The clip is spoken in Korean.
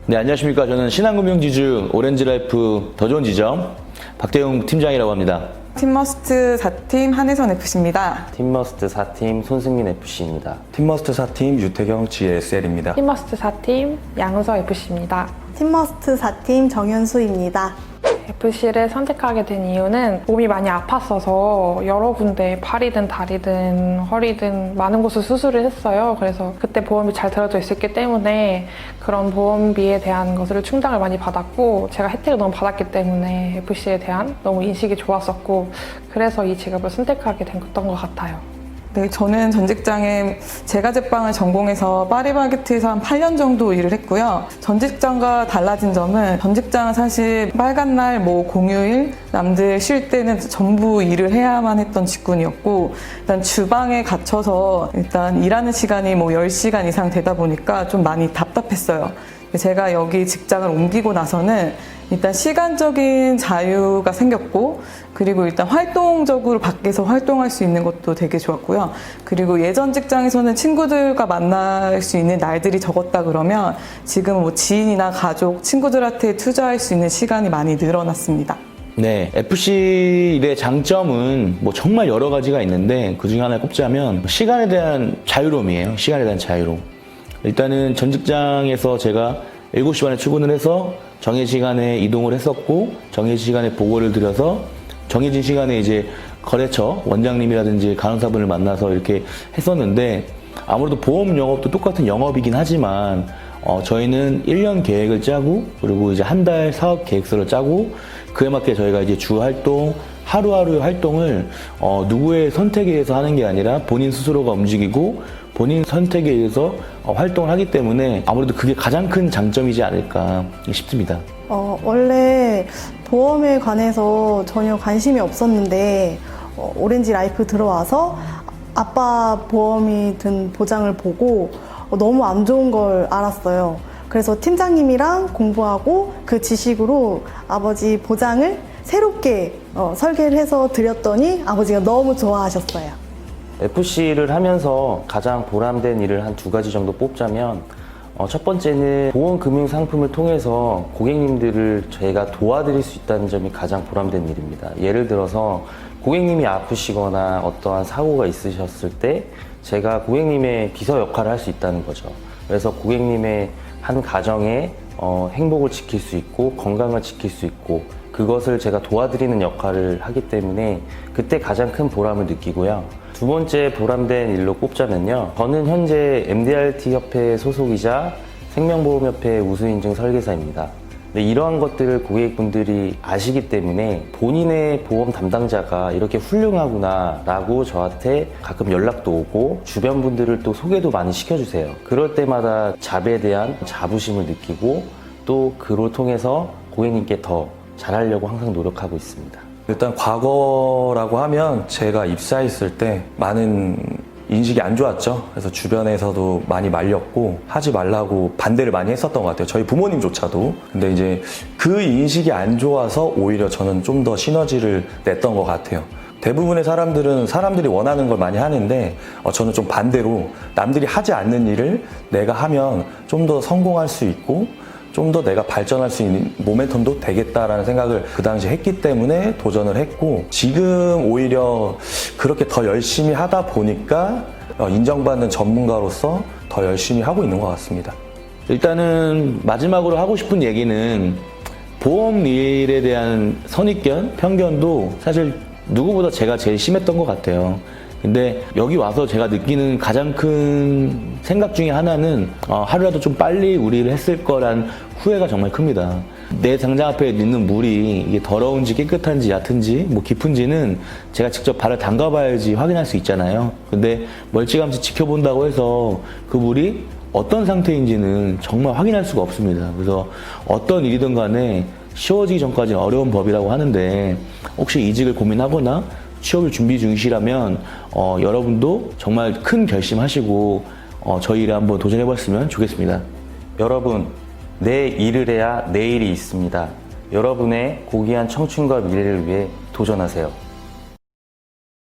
네, 안녕하십니까. 저는 신한금융지주 오렌지라이프 더 좋은 지점 박대웅 팀장이라고 합니다. 팀머스트 4팀 한혜선FC입니다. 팀머스트 4팀 손승민 FC입니다. 팀머스트 4팀 유태경 GSL입니다. 팀머스트 4팀 양은서 FC입니다. 팀머스트 4팀 정현수입니다. FC를 선택하게 된 이유는 몸이 많이 아팠어서 여러 군데 팔이든 다리든 허리든 많은 곳을 수술을 했어요. 그래서 그때 보험이 잘 들어져 있었기 때문에 그런 보험비에 대한 것을 충당을 많이 받았고 제가 혜택을 너무 받았기 때문에 FC에 대한 너무 인식이 좋았었고 그래서 이 직업을 선택하게 됐던 것 같아요. 네, 저는 전 직장에 제과제빵을 전공해서 파리바게트에서 한 8년 정도 일을 했고요. 전 직장과 달라진 점은 전 직장은 사실 빨간 날, 공휴일, 남들 쉴 때는 전부 일을 해야만 했던 직군이었고 일단 주방에 갇혀서 일단 일하는 시간이 10시간 이상 되다 보니까 좀 많이 답답했어요. 제가 여기 직장을 옮기고 나서는 일단 시간적인 자유가 생겼고 그리고 일단 활동적으로 밖에서 활동할 수 있는 것도 되게 좋았고요. 그리고 예전 직장에서는 친구들과 만날 수 있는 날들이 적었다 그러면 지금 지인이나 가족, 친구들한테 투자할 수 있는 시간이 많이 늘어났습니다. 네, FC 일의 장점은 정말 여러 가지가 있는데 그 중에 하나 꼽자면 시간에 대한 자유로움이에요. 시간에 대한 자유로움. 일단은 전 직장에서 제가 7시 반에 출근을 해서 정해진 시간에 이동을 했었고 정해진 시간에 보고를 드려서 정해진 시간에 이제 거래처 원장님이라든지 간호사분을 만나서 이렇게 했었는데 아무래도 보험 영업도 똑같은 영업이긴 하지만 저희는 1년 계획을 짜고 그리고 이제 한 달 사업 계획서를 짜고 그에 맞게 저희가 이제 주 활동 하루하루의 활동을 누구의 선택에 의해서 하는 게 아니라 본인 스스로가 움직이고 본인 선택에 의해서 활동을 하기 때문에 아무래도 그게 가장 큰 장점이지 않을까 싶습니다. 원래 보험에 관해서 전혀 관심이 없었는데 오렌지 라이프 들어와서 아빠 보험이 든 보장을 보고 너무 안 좋은 걸 알았어요. 그래서 팀장님이랑 공부하고 그 지식으로 아버지 보장을 새롭게 설계를 해서 드렸더니 아버지가 너무 좋아하셨어요. FC를 하면서 가장 보람된 일을 한 2가지 정도 뽑자면 첫 번째는 보험 금융 상품을 통해서 고객님들을 저희가 도와드릴 수 있다는 점이 가장 보람된 일입니다. 예를 들어서 고객님이 아프시거나 어떠한 사고가 있으셨을 때 제가 고객님의 비서 역할을 할 수 있다는 거죠. 그래서 고객님의 한 가정의 행복을 지킬 수 있고 건강을 지킬 수 있고 그것을 제가 도와드리는 역할을 하기 때문에 그때 가장 큰 보람을 느끼고요. 두 번째 보람된 일로 꼽자면요. 저는 현재 MDRT 협회 소속이자 생명보험협회 우수인증 설계사입니다. 근데 이러한 것들을 고객분들이 아시기 때문에 본인의 보험 담당자가 이렇게 훌륭하구나 라고 저한테 가끔 연락도 오고 주변 분들을 또 소개도 많이 시켜주세요. 그럴 때마다 잡에 대한 자부심을 느끼고 또 그를 통해서 고객님께 더 잘하려고 항상 노력하고 있습니다. 일단 과거라고 하면 제가 입사했을 때 많은 인식이 안 좋았죠. 그래서 주변에서도 많이 말렸고 하지 말라고 반대를 많이 했었던 것 같아요. 저희 부모님조차도. 근데 이제 그 인식이 안 좋아서 오히려 저는 좀 더 시너지를 냈던 것 같아요. 대부분의 사람들은 사람들이 원하는 걸 많이 하는데 저는 좀 반대로 남들이 하지 않는 일을 내가 하면 좀 더 성공할 수 있고 좀 더 내가 발전할 수 있는 모멘텀도 되겠다라는 생각을 그 당시 했기 때문에 도전을 했고 지금 오히려 그렇게 더 열심히 하다 보니까 인정받는 전문가로서 더 열심히 하고 있는 것 같습니다. 일단은 마지막으로 하고 싶은 얘기는 보험 일에 대한 선입견, 편견도 사실 누구보다 제가 제일 심했던 것 같아요. 근데 여기 와서 제가 느끼는 가장 큰 생각 중에 하나는 하루라도 좀 빨리 우리 일을 했을 거란 후회가 정말 큽니다. 내 당장 앞에 있는 물이 이게 더러운지 깨끗한지 얕은지 깊은지는 제가 직접 발을 담가봐야지 확인할 수 있잖아요. 근데 멀찌감치 지켜본다고 해서 그 물이 어떤 상태인지는 정말 확인할 수가 없습니다. 그래서 어떤 일이든 간에 쉬워지기 전까지는 어려운 법이라고 하는데 혹시 이직을 고민하거나 취업을 준비 중이시라면 여러분도 정말 큰 결심하시고 저희 일에 한번 도전해봤으면 좋겠습니다. 여러분, 내 일을 해야 내일이 있습니다. 여러분의 고귀한 청춘과 미래를 위해 도전하세요.